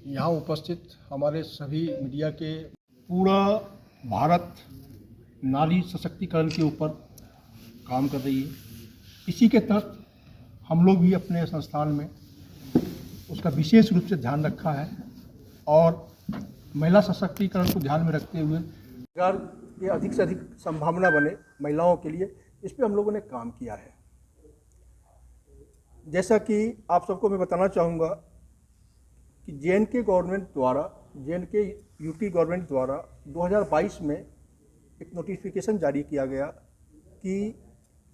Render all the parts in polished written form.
यहाँ उपस्थित हमारे सभी मीडिया के पूरा भारत नारी सशक्तिकरण के ऊपर काम कर रही है। इसी के तहत हम लोग भी अपने संस्थान में उसका विशेष रूप से ध्यान रखा है और महिला सशक्तिकरण को ध्यान में रखते हुए रोजगार की अधिक से अधिक संभावना बने महिलाओं के लिए, इस पर हम लोगों ने काम किया है। जैसा कि आप सबको मैं बताना चाहूँगा कि जे.एन.के गवर्नमेंट द्वारा, जे.एन.के यूटी गवर्नमेंट द्वारा 2022 में एक नोटिफिकेशन जारी किया गया कि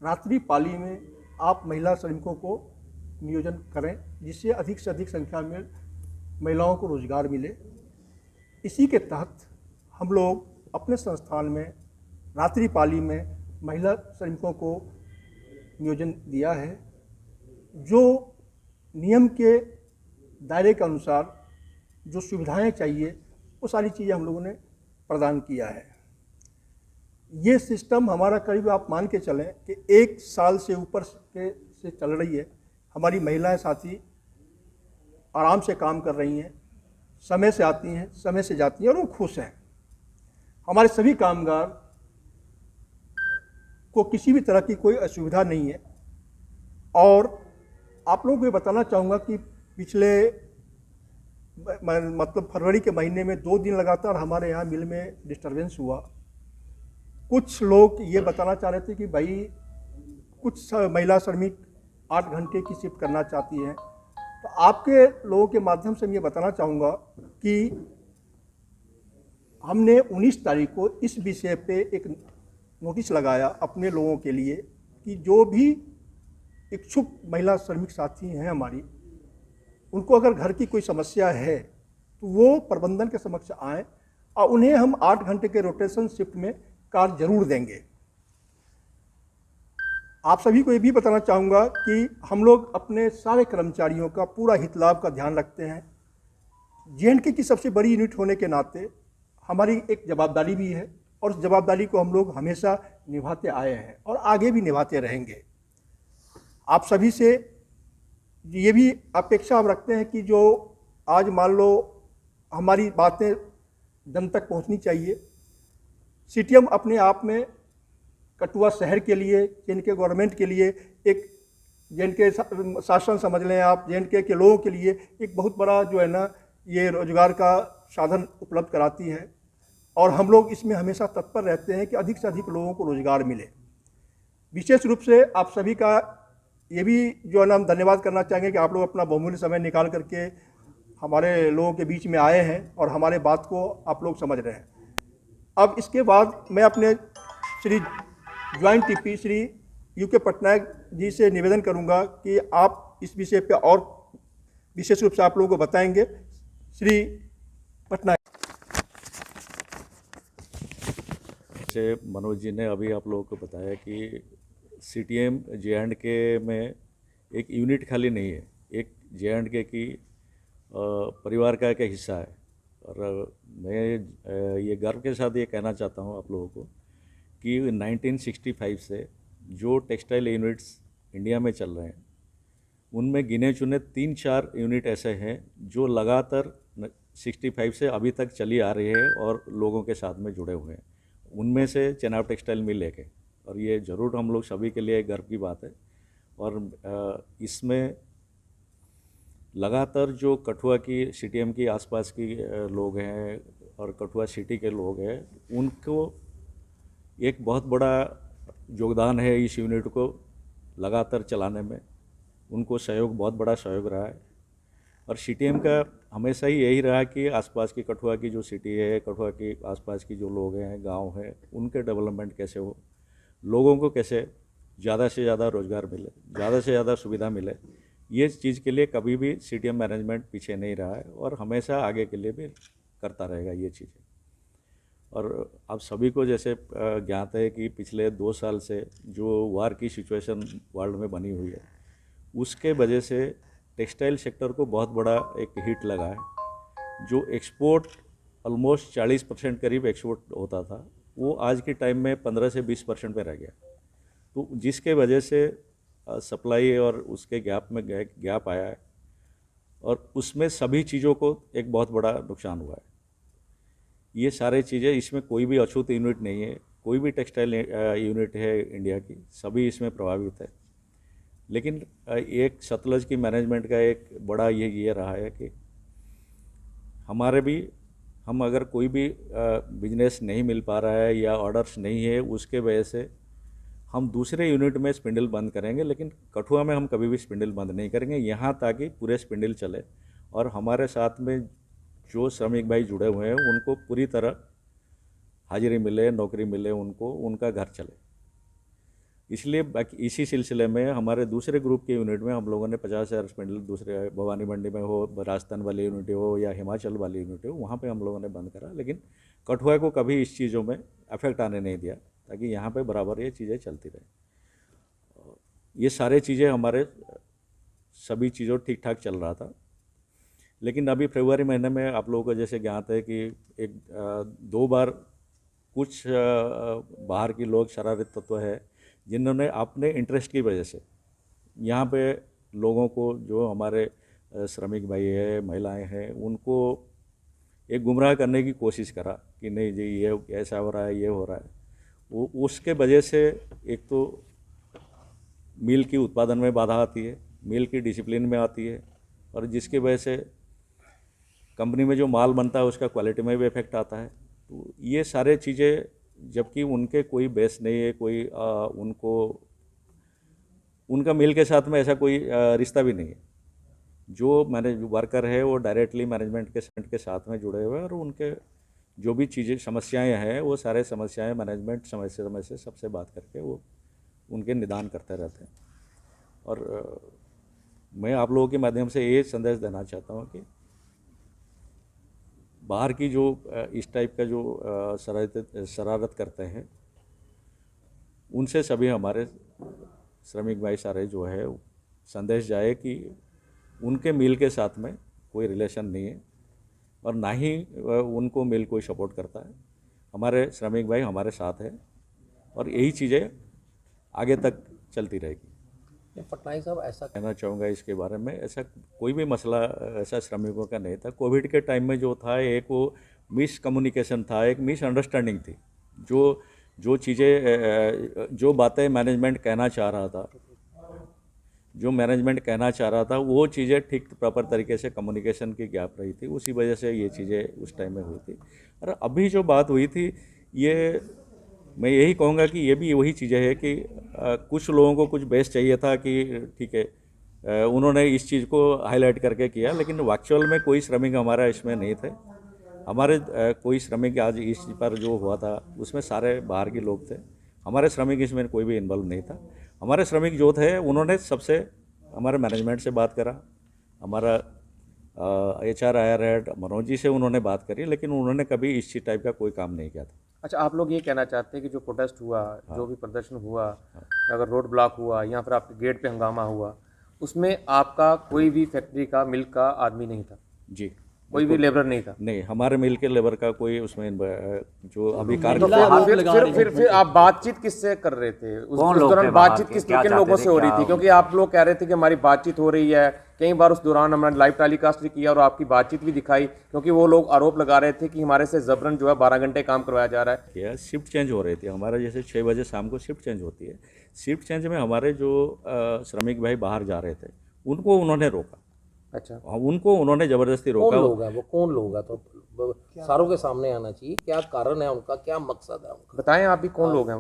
रात्रि पाली में आप महिला श्रमिकों को नियोजन करें, जिससे अधिक से अधिक संख्या में महिलाओं को रोजगार मिले। इसी के तहत हम लोग अपने संस्थान में रात्रि पाली में महिला श्रमिकों को नियोजन दिया है, जो नियम के दायरे के अनुसार जो सुविधाएं चाहिए वो सारी चीज़ें हम लोगों ने प्रदान किया है। ये सिस्टम हमारा करीब आप मान के चलें कि 1 साल से ऊपर से चल रही है। हमारी महिलाएं साथी आराम से काम कर रही हैं, समय से आती हैं, समय से जाती हैं और वो खुश हैं। हमारे सभी कामगार को किसी भी तरह की कोई असुविधा नहीं है। और आप लोगों को ये बताना चाहूँगा कि पिछले मतलब फरवरी के महीने में 2 दिन लगातार हमारे यहाँ मिल में डिस्टरबेंस हुआ। कुछ लोग ये बताना चाह रहे थे कि भाई कुछ महिला श्रमिक 8 घंटे की शिफ्ट करना चाहती हैं। तो आपके लोगों के माध्यम से मैं ये बताना चाहूँगा कि हमने 19 तारीख को इस विषय पे एक नोटिस लगाया अपने लोगों के लिए कि जो भी इच्छुक महिला श्रमिक साथी हैं हमारी, उनको अगर घर की कोई समस्या है तो वो प्रबंधन के समक्ष आएँ और उन्हें हम 8 घंटे के रोटेशन शिफ्ट में कार्य जरूर देंगे। आप सभी को ये भी बताना चाहूँगा कि हम लोग अपने सारे कर्मचारियों का पूरा हित लाभ का ध्यान रखते हैं। जे.एन.के की सबसे बड़ी यूनिट होने के नाते हमारी एक जवाबदारी भी है और उस जवाबदारी को हम लोग हमेशा निभाते आए हैं और आगे भी निभाते रहेंगे। आप सभी से ये भी अपेक्षा हम रखते हैं कि जो आज मान लो हमारी बातें जन तक पहुंचनी चाहिए। सीटीएम अपने आप में कठुआ शहर के लिए, जे.एन.के गवर्नमेंट के लिए, एक जे.एन.के शासन समझ लें आप, जे.एन.के के लोगों के लिए एक बहुत बड़ा जो है ना ये रोजगार का साधन उपलब्ध कराती है और हम लोग इसमें हमेशा तत्पर रहते हैं कि अधिक से अधिक लोगों को रोजगार मिले। विशेष रूप से आप सभी का ये भी जो है ना हम धन्यवाद करना चाहेंगे कि आप लोग अपना बहुमूल्य समय निकाल करके हमारे लोगों के बीच में आए हैं और हमारे बात को आप लोग समझ रहे हैं। अब इसके बाद मैं अपने Shri joint TP Shri UK Patnaik ji से निवेदन करूंगा कि आप इस विषय पे और विशेष रूप से आप लोगों को बताएंगे। श्री पटनायक। जैसे मनोज जी ने अभी आप लोगों को बताया कि सीटीएम जे.एंड.के में एक यूनिट खाली नहीं है, एक जे.एंड.के की परिवार का एक हिस्सा है। और मैं ये गर्व के साथ ये कहना चाहता हूँ आप लोगों को कि 1965 से जो टेक्सटाइल यूनिट्स इंडिया में चल रहे हैं उनमें गिने चुने 3-4 यूनिट ऐसे हैं जो लगातार 65 से अभी तक चली आ रही है और लोगों के साथ में जुड़े हुए हैं। उनमें से चेनाब टेक्सटाइल मिल एक है और ये ज़रूर हम लोग सभी के लिए गर्व की बात है। और इसमें लगातार जो कठुआ की सीटीएम की आसपास की लोग हैं और कठुआ सिटी के लोग हैं, उनको एक बहुत बड़ा योगदान है इस यूनिट को लगातार चलाने में। उनको सहयोग, बहुत बड़ा सहयोग रहा है। और सीटीएम का हमेशा ही यही रहा कि आसपास की कठुआ की जो सिटी है, कठुआ की आसपास की जो लोग हैं, गांव हैं, उनके डेवलपमेंट कैसे हो, लोगों को कैसे ज़्यादा से ज़्यादा रोज़गार मिले, ज़्यादा से ज़्यादा सुविधा मिले, ये चीज़ के लिए कभी भी सीटीएम मैनेजमेंट पीछे नहीं रहा है और हमेशा आगे के लिए भी करता रहेगा ये चीज़ें। और आप सभी को जैसे ज्ञात है कि पिछले 2 साल से जो वार की सिचुएशन वर्ल्ड में बनी हुई है, उसके वजह से टेक्सटाइल सेक्टर को बहुत बड़ा एक हिट लगा है। जो एक्सपोर्ट ऑलमोस्ट 40% करीब एक्सपोर्ट होता था, वो आज के टाइम में 15 से 20% पे रह गया। तो जिसके वजह से सप्लाई और उसके गैप में गैप आया है। और उसमें सभी चीज़ों को एक बहुत बड़ा नुकसान हुआ है। ये सारे चीज़ें, इसमें कोई भी अछूत यूनिट नहीं है, कोई भी टेक्सटाइल यूनिट है इंडिया की, सभी इसमें प्रभावित है। लेकिन एक सतलज की मैनेजमेंट का एक बड़ा ये रहा है कि हम अगर कोई भी बिजनेस नहीं मिल पा रहा है या ऑर्डर्स नहीं है, उसके वजह से हम दूसरे यूनिट में स्पिंडल बंद करेंगे, लेकिन कठुआ में हम कभी भी स्पिंडल बंद नहीं करेंगे, यहाँ ताकि पूरे स्पिंडल चले और हमारे साथ में जो श्रमिक भाई जुड़े हुए हैं उनको पूरी तरह हाजिरी मिले, नौकरी मिले, उनको उनका घर चले। इसलिए बाकी इसी सिलसिले में हमारे दूसरे ग्रुप के यूनिट में हम लोगों ने 50,000 स्पिंडल, दूसरे भवानी मंडी में हो, राजस्थान वाली यूनिट हो या हिमाचल वाली यूनिट हो, वहाँ पे हम लोगों ने बंद करा। लेकिन कठुआ को कभी इस चीज़ों में अफेक्ट आने नहीं दिया, ताकि यहाँ पे बराबर ये चीज़ें चलती रहे। ये सारे चीज़ें हमारे सभी चीज़ों ठीक ठाक चल रहा था। लेकिन अभी फरवरी महीने में आप लोगों को जैसे ज्ञात है कि एक 2 बार कुछ बाहर के लोग, शरारत तत्व है, जिन्होंने अपने इंटरेस्ट की वजह से यहाँ पे लोगों को, जो हमारे श्रमिक भाई है, महिलाएं हैं, उनको एक गुमराह करने की कोशिश करा कि नहीं जी ये ऐसा हो रहा है, ये हो रहा है। वो उसके वजह से एक तो मिल की उत्पादन में बाधा आती है, मिल की डिसिप्लिन में आती है, और जिसकी वजह से कंपनी में जो माल बनता है उसका क्वालिटी में भी इफेक्ट आता है। तो ये सारे चीज़ें, जबकि उनके कोई बेस नहीं है, कोई उनका मिल के साथ में ऐसा कोई रिश्ता भी नहीं है। जो मैनेज वर्कर है वो डायरेक्टली मैनेजमेंट के साथ में जुड़े हुए हैं, और उनके जो भी चीज़ें समस्याएं हैं वो सारे समस्याएं मैनेजमेंट समय से सबसे बात करके वो उनके निदान करते रहते हैं। और मैं आप लोगों के माध्यम से ये संदेश देना चाहता हूँ कि बाहर की जो इस टाइप का जो शरारत करते हैं, उनसे सभी हमारे श्रमिक भाई सारे जो है संदेश जाए कि उनके मिल के साथ में कोई रिलेशन नहीं है, और ना ही उनको मिल कोई सपोर्ट करता है। हमारे श्रमिक भाई हमारे साथ है, और यही चीज़ें आगे तक चलती रहेगी। पटनायक साहब, ऐसा कहना चाहूँगा इसके बारे में, ऐसा कोई भी मसला ऐसा श्रमिकों का नहीं था। कोविड के टाइम में जो था, एक वो मिसकम्युनिकेशन था, एक मिसअंडरस्टैंडिंग थी। जो चीज़ें, जो बातें मैनेजमेंट कहना चाह रहा था, वो चीज़ें ठीक प्रॉपर तरीके से कम्युनिकेशन की गैप रही थी, उसी वजह से ये चीज़ें उस टाइम में हुई थी। और अभी जो बात हुई थी, ये मैं यही कहूँगा कि ये भी वही चीज़ें है कि कुछ लोगों को कुछ बेस चाहिए था कि ठीक है, उन्होंने इस चीज़ को हाईलाइट करके किया, लेकिन एक्चुअल में कोई श्रमिक हमारा इसमें नहीं थे। हमारे कोई श्रमिक आज इस पर जो हुआ था उसमें सारे बाहर के लोग थे, हमारे श्रमिक इसमें कोई भी इन्वॉल्व नहीं था। हमारे श्रमिक जो थे उन्होंने सबसे हमारे मैनेजमेंट से बात करा, हमारा HR IR head Manoj ji से उन्होंने बात करी, लेकिन उन्होंने कभी इस चीज टाइप का कोई काम नहीं किया था। अच्छा, आप लोग ये कहना चाहते हैं कि जो प्रोटेस्ट हुआ, जो भी प्रदर्शन हुआ, अगर रोड ब्लॉक हुआ या फिर आपके गेट पे हंगामा हुआ, उसमें आपका कोई भी फैक्ट्री का, मिल का आदमी नहीं था? जी, कोई भी लेबर नहीं था? नहीं, हमारे मिल के लेबर का कोई उसमें जो अभी फिर आप बातचीत किससे कर रहे थे उस दौरान? बातचीत किन लोगों से हो रही थी? क्योंकि आप लोग कह रहे थे कि हमारी बातचीत हो रही है, कई बार उस दौरान हमने लाइव टेलीकास्ट भी किया और आपकी बातचीत भी दिखाई, क्योंकि वो लोग आरोप लगा रहे थे कि हमारे से जबरन जो है 12 घंटे काम करवाया जा रहा है। शिफ्ट चेंज हो रही थी हमारा, जैसे 6 बजे शाम को शिफ्ट चेंज होती है। शिफ्ट चेंज में हमारे जो श्रमिक भाई बाहर जा रहे थे उनको उन्होंने रोका। अच्छा, उनको उन्होंने जबरदस्ती रोका। कौन लोग हैं वो? कौन लोग हैं? तो सारों के सामने आना चाहिए। क्या कारण है उनका, क्या मकसद है उनका? बताएं आप भी कौन लोग हैं?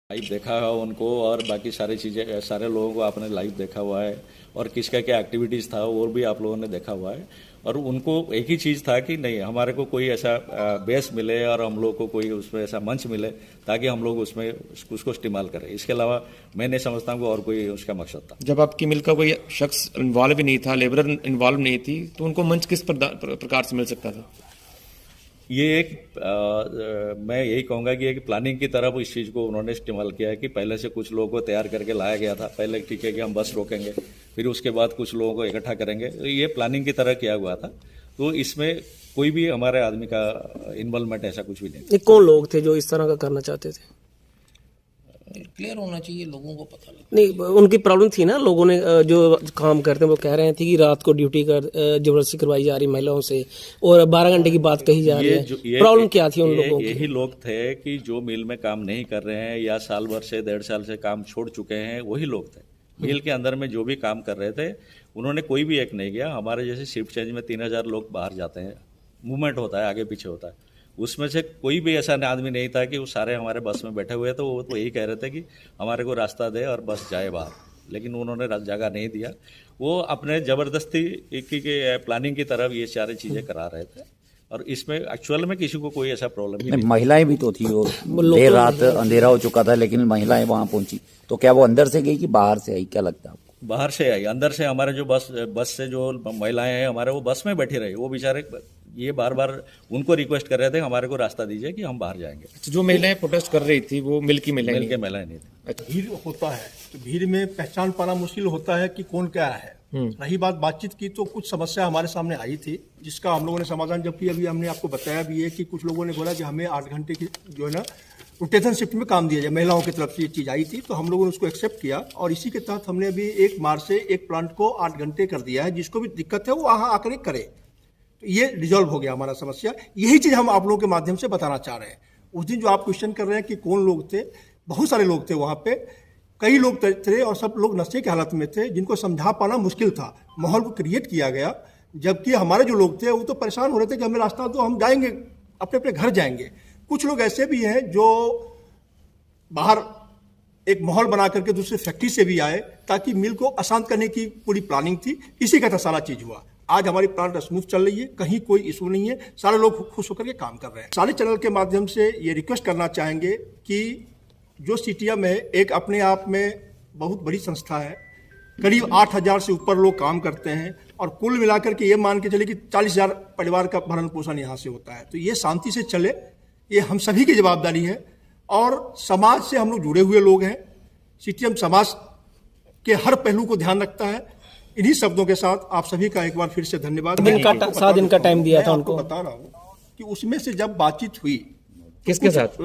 लाइव देखा है उनको, और बाकी सारी चीज़ें, सारे लोगों को आपने लाइव देखा हुआ है, और किसका क्या एक्टिविटीज़ था और भी आप लोगों ने देखा हुआ है। और उनको एक ही चीज़ था कि नहीं, हमारे को कोई ऐसा बेस मिले और हम लोग को कोई उसमें ऐसा मंच मिले ताकि हम लोग उसमें उसको इस्तेमाल करें। इसके अलावा मैं नहीं समझता हूँ और कोई उसका मकसद था। जब आपकी मिल का कोई शख्स इन्वॉल्व ही नहीं था, लेबर इन्वॉल्व नहीं थी, तो उनको मंच किस प्रकार से मिल सकता था? ये एक मैं यही कहूँगा कि एक प्लानिंग की तरफ इस चीज़ को उन्होंने इस्तेमाल किया है कि पहले से कुछ लोगों को तैयार करके लाया गया था। पहले ठीक है कि हम बस रोकेंगे, फिर उसके बाद कुछ लोगों को इकट्ठा करेंगे, तो ये प्लानिंग की तरह किया हुआ था। तो इसमें कोई भी हमारे आदमी का इन्वॉल्वमेंट ऐसा कुछ भी नहीं। ये कौन लोग थे जो इस तरह का करना चाहते थे? क्लियर होना चाहिए, लोगों को पता लगे। नहीं, उनकी प्रॉब्लम थी ना, लोगों ने जो काम करते हैं वो कह रहे थे कि रात को ड्यूटी कर जबरदस्ती करवाई जा रही महिलाओं से और 12 घंटे की बात कही जा रही है। प्रॉब्लम क्या थी उन लोगों की? यही लोग थे कि जो मिल में काम नहीं कर रहे हैं या साल भर से 1.5 साल से काम छोड़ चुके हैं, वही लोग थे। मिल के अंदर में जो भी काम कर रहे थे उन्होंने कोई भी एक नहीं किया। हमारे जैसे शिफ्ट चेंज में 3000 लोग बाहर जाते हैं, मूवमेंट होता है, आगे पीछे होता है, उसमें से कोई भी ऐसा आदमी नहीं था कि वो सारे हमारे बस में बैठे हुए, तो वो तो यही कह रहे थे कि हमारे को रास्ता दे और बस जाए बाहर, लेकिन उन्होंने जगह नहीं दिया। वो अपने ज़बरदस्ती की प्लानिंग की तरफ ये सारी चीज़ें करा रहे थे और इसमें एक्चुअल में किसी को कोई ऐसा प्रॉब्लम ही नहीं। महिलाएं भी तो थी और देर रात अंधेरा हो चुका था, लेकिन महिलाएं वहां पहुंची, तो क्या वो अंदर से गई कि बाहर से आई, क्या लगता है आपको? बाहर से आई, अंदर से हमारे जो बस से जो महिलाएं हैं हमारे, वो बस में बैठी रही। वो बेचारे ये बार बार उनको रिक्वेस्ट कर रहे थे हमारे को रास्ता दीजिए कि हम बाहर जाएंगे। जो महिलाएं प्रोटेस्ट कर रही थी वो मिल की महिलाएं मिल के महिलाएं नहीं थी। भीड़ होता है तो भीड़ में पहचान पाना मुश्किल होता है कि कौन क्या है। रही बात बातचीत की, तो कुछ समस्या हमारे सामने आई थी जिसका हम लोगों ने समाधान जब किया। अभी हमने आपको बताया भी है कि कुछ लोगों ने बोला कि हमें 8 घंटे की जो है ना रोटेशन शिफ्ट में काम दिया जाए, महिलाओं की तरफ से ये चीज़ आई थी, तो हम लोगों ने उसको एक्सेप्ट किया और इसी के तहत हमने अभी 1 मार्च से एक प्लांट को 8 घंटे कर दिया है। जिसको भी दिक्कत है वो वहाँ आकर करे, तो ये रिजॉल्व हो गया हमारा समस्या। यही चीज़ हम आप लोगों के माध्यम से बताना चाह रहे हैं। उस दिन जो आप क्वेश्चन कर रहे हैं कि कौन लोग थे, बहुत सारे लोग थे वहाँ पे, कई लोग थे और सब लोग नशे की हालत में थे, जिनको समझा पाना मुश्किल था। माहौल को क्रिएट किया गया, जबकि हमारे जो लोग थे वो तो परेशान हो रहे थे कि हमें रास्ता दो, हम जाएंगे, अपने अपने घर जाएंगे। कुछ लोग ऐसे भी हैं जो बाहर एक माहौल बना करके दूसरे फैक्ट्री से भी आए ताकि मिल को अशांत करने की पूरी प्लानिंग थी। इसी का था सारा चीज़ हुआ। आज हमारी प्लांट स्मूथ चल रही है, कहीं कोई इशू नहीं है, सारे लोग खुश होकर के काम कर रहे हैं। सारे चैनल के माध्यम से ये रिक्वेस्ट करना चाहेंगे कि जो सीटीएम है एक अपने आप में बहुत बड़ी संस्था है, करीब 8000 से ऊपर लोग काम करते हैं और कुल मिलाकर के ये मान के चले कि 40,000 परिवार का भरण पोषण यहाँ से होता है। तो ये शांति से चले, ये हम सभी की जवाबदारी है और समाज से हम लोग जुड़े हुए लोग हैं। सीटीएम समाज के हर पहलू को ध्यान रखता है। इन्हीं शब्दों के साथ आप सभी का एक बार फिर से धन्यवाद। 7 दिन का टाइम दिया था उनको। बता रहा हूँ कि उसमें से जब बातचीत हुई, किसके साथ?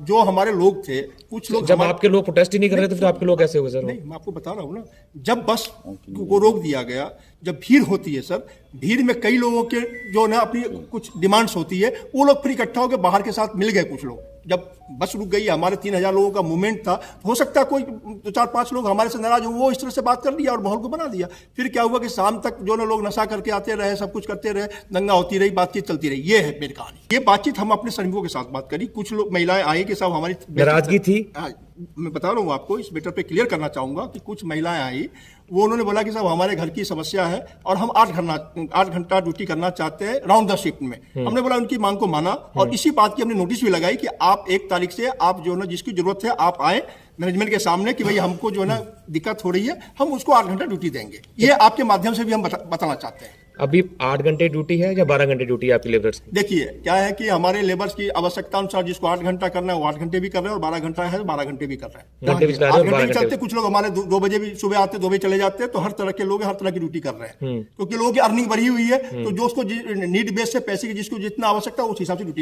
जो हमारे लोग थे, कुछ लोग जब आपके लोग प्रोटेस्ट ही नहीं कर रहे थे फिर आपके लोग कैसे हुए सर? नहीं, मैं आपको बता रहा हूँ ना, जब बस को रोक दिया गया, जब भीड़ होती है सर, भीड़ में कई लोगों के जो ना अपनी कुछ डिमांड्स होती है, वो लोग फिर इकट्ठा होकर बाहर के साथ मिल गए। कुछ लोग जब बस रुक गई, हमारे 3000 लोगों का मूवमेंट था, हो सकता है कोई 4-5 लोग हमारे से नाराज हो, वो इस तरह से बात कर लिया और माहौल को बना दिया। फिर क्या हुआ कि शाम तक जो ना लोग नशा करके आते रहे, सब कुछ करते रहे, दंगा होती रही, बातचीत चलती रही। ये है मेरी कहानी। ये बातचीत हम अपने श्रमिकों के साथ बात करी। कुछ लोग महिलाएं आई कि साहब हमारी नाराजगी थी। मैं बता रहा हूँ आपको, इस मैटर पे क्लियर करना चाहूंगा कि कुछ महिलाएं आई, वो उन्होंने बोला कि साहब हमारे घर की समस्या है और हम 8 घंटा ड्यूटी करना चाहते हैं राउंड द शिफ्ट में। हमने बोला उनकी मांग को माना और इसी बात की हमने नोटिस भी लगाई कि आप 1 तारीख से आप जो है ना जिसकी जरूरत है आप आए मैनेजमेंट के सामने कि भाई हमको जो है ना दिक्कत हो रही है, हम उसको 8 घंटा ड्यूटी देंगे। ये आपके माध्यम से भी हम बताना चाहते हैं। अभी 8 घंटे ड्यूटी है या 12 घंटे ड्यूटी है आपकी लेबर्स की? देखिए क्या है कि हमारे लेबर्स की आवश्यकता अनुसार जिसको 8 घंटा करना है वो 8 घंटे भी कर रहे हैं और 12 घंटा है 12 घंटे भी कर रहे हैं। 8 घंटे भी चलते, कुछ लोग हमारे 2 बजे भी सुबह आते, 2 बजे चले जाते हैं। तो हर तरह के लोग हर तरह की ड्यूटी कर रहे हैं, क्योंकि लोगों की अर्निंग बढ़ी हुई है। तो जो उसको नीड बेस से पैसे की जिसको जितना आवश्यकता है उस हिसाब से ड्यूटी